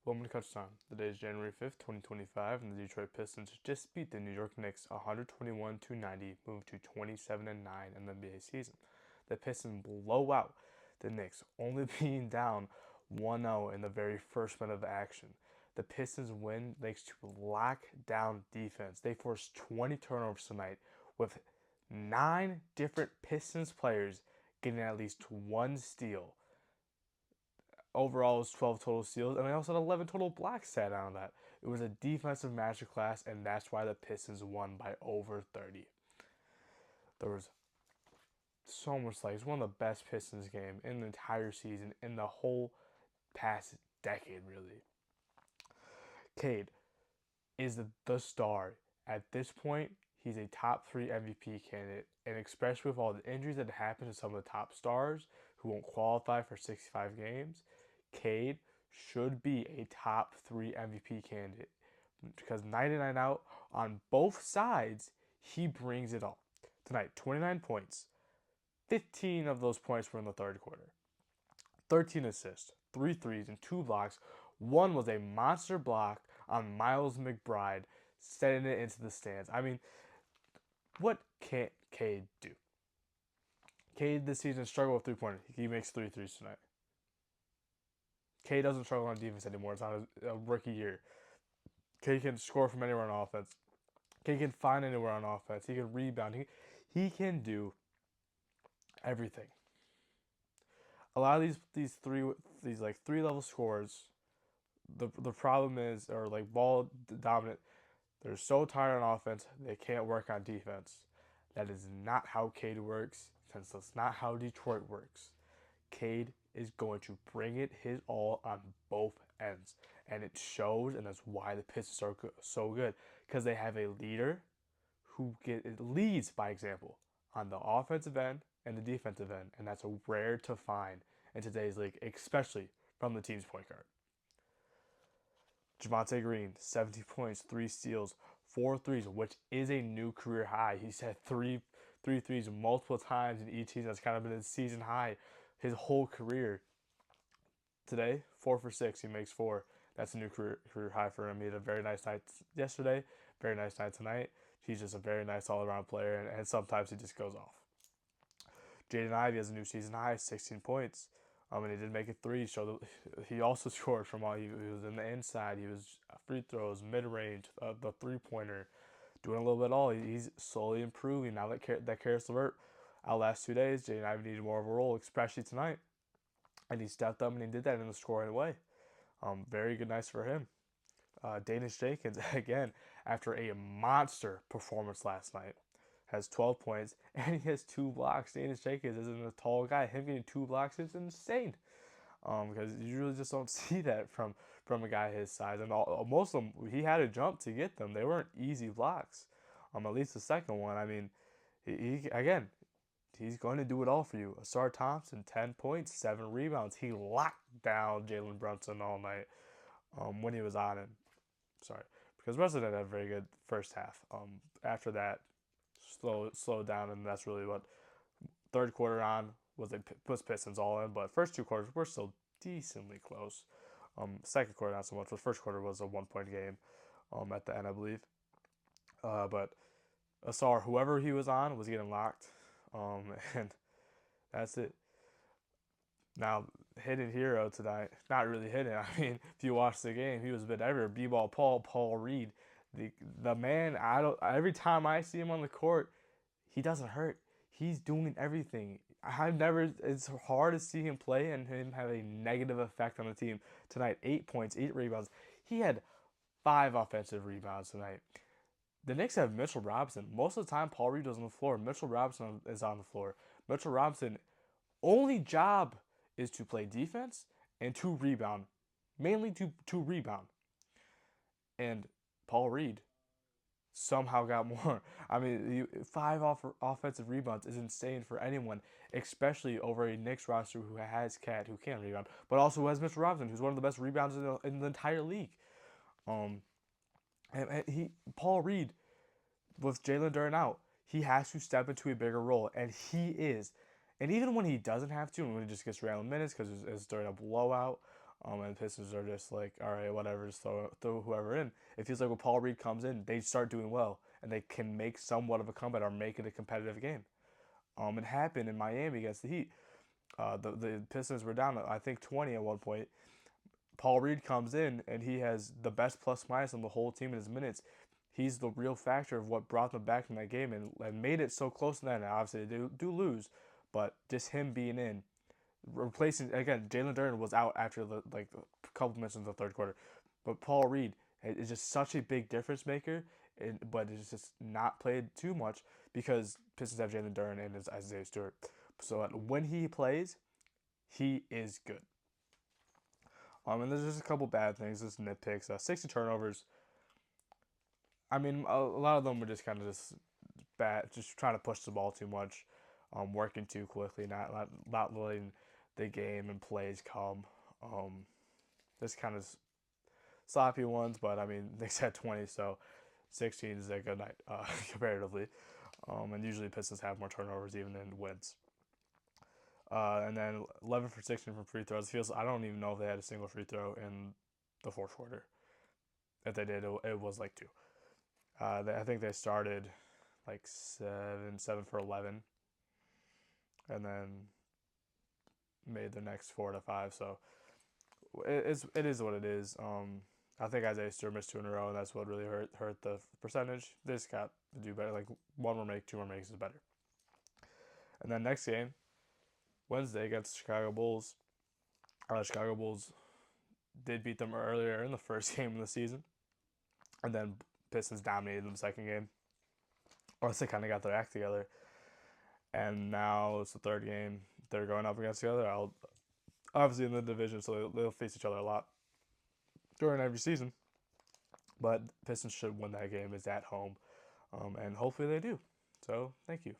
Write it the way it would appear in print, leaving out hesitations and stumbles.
Welcome to Kutch time. The day is January 5th, 2025, and the Detroit Pistons just beat the New York Knicks 121-90, moved to 27-9 in the NBA season. The Pistons blow out the Knicks, only being down 1-0 in the very first minute of action. The Pistons win thanks to lockdown defense. They forced 20 turnovers tonight, with 9 different Pistons players getting at least one steal. Overall, it was 12 total steals, and they also had 11 total blocks sat on that. It was a defensive masterclass, and that's why the Pistons won by over 30. There was so much like it's one of the best Pistons game in the entire season, in the whole past decade, really. Cade is the star. At this point, he's a top 3 MVP candidate, and especially with all the injuries that happened to some of the top stars who won't qualify for 65 games, Cade should be a top 3 MVP candidate because 99 out on both sides, he brings it all. Tonight, 29 points. 15 of those points were in the third quarter. 13 assists, 3 threes, and 2 blocks. One was a monster block on Miles McBride, setting it into the stands. I mean, what can't Cade do? Cade this season struggled with 3-pointers. He makes 3 threes tonight. Cade doesn't struggle on defense anymore. It's not a rookie year. Cade can score from anywhere on offense. Cade can find anywhere on offense. He can rebound. He can do everything. A lot of these like 3 level scores, the problem is, or like ball dominant, they're so tired on offense they can't work on defense. That is not how Cade works, since that's not how Detroit works. Cade is going to bring it his all on both ends, and it shows, and that's why the Pistons are so good, because they have a leader who leads by example on the offensive end and the defensive end, and that's rare to find in today's league, especially from the team's point guard. Javonte Green, 17 points, 3 steals, 4 threes, which is a new career high. He's had three threes multiple times in each season. That's kind of been his season high his whole career. Today, 4 for 6, he makes 4. That's a new career high for him. He had a very nice night yesterday, very nice night tonight. He's just a very nice all-around player, and sometimes he just goes off. Jaden Ivey has a new season high, 16 points. And he did make it 3. So he also scored from all. He was in the inside. He was free throws, mid-range, the three-pointer, doing a little bit of all. He's slowly improving. Now that Karis LeVert out last 2 days, Jaden Ivey needed more of a role, especially tonight. And he stepped up and he did that in a scoring way. Very good nights for him. Danish Jenkins, again, after a monster performance last night, has 12 points, and he has 2 blocks. Danish Jenkins isn't a tall guy. Him getting 2 blocks is insane. Because you really just don't see that from a guy his size. And most of them, he had to jump to get them. They weren't easy blocks. At least the second one. I mean, he's going to do it all for you. Asar Thompson, 10 points, 7 rebounds. He locked down Jalen Brunson all night when he was on him. Sorry. Because Brunson didn't have a very good first half. After that, slow down, and that's really what third quarter on was Pistons all in. But first 2 quarters were still decently close. Second quarter not so much, but first quarter was a 1-point game at the end, I believe. But Asar, whoever he was on, was getting locked. And that's it. Now, hidden hero tonight, not really hidden. I mean, if you watch the game, he was a bit everywhere. B-ball Paul Reed, the man. Every time I see him on the court, he doesn't hurt. He's doing everything. It's hard to see him play and him have a negative effect on the team tonight. 8 points, 8 rebounds. He had 5 offensive rebounds tonight. The Knicks have Mitchell Robinson. Most of the time, Paul Reed was on the floor. Mitchell Robinson is on the floor. Mitchell Robinson, only job is to play defense and to rebound. Mainly to rebound. And Paul Reed somehow got more. I mean, 5 offensive rebounds is insane for anyone, especially over a Knicks roster who has Cat, who can rebound, but also who has Mitchell Robinson, who's one of the best rebounders in the entire league. And Paul Reed, with Jalen Duren out, he has to step into a bigger role, and he is. And even when he doesn't have to, and when he just gets random minutes because it's during a blowout, And the Pistons are just like, all right, whatever, just throw whoever in. It feels like when Paul Reed comes in, they start doing well, and they can make somewhat of a comeback or make it a competitive game. It happened in Miami against the Heat. The Pistons were down, I think, 20 at one point. Paul Reed comes in, and he has the best plus minus on the whole team in his minutes. He's the real factor of what brought them back from that game and made it so close to that. Now, obviously, they do lose, but just him being in, replacing again. Jalen Duren was out after like a couple minutes in the third quarter, but Paul Reed is just such a big difference maker. But it's just not played too much because Pistons have Jalen Duren and Isaiah Stewart. So when he plays, he is good. And there's just a couple bad things, just nitpicks. 60 turnovers. I mean, a lot of them were just kind of just bad, just trying to push the ball too much, working too quickly, not letting the game and plays come. Just kind of sloppy ones, but I mean, they said 20, so 16 is a good night comparatively. And usually Pistons have more turnovers even in wins. And then 11 for 16 from free throws. I don't even know if they had a single free throw in the fourth quarter. If they did, it was like two. I think they started like 7 for 11, and then made the next 4 to 5. So it is what it is. I think Isaiah Stewart missed 2 in a row, and that's what really hurt the percentage. They just got to do better. Like 1 more make, 2 more makes is better. And then next game, Wednesday against the Chicago Bulls. Chicago Bulls did beat them earlier in the first game of the season, and then Pistons dominated in the second game. Or they kind of got their act together, and now it's the third game. They're going up against each other. Obviously in the division, so they'll face each other a lot during every season. But Pistons should win that game. It's at home, and hopefully they do. So thank you.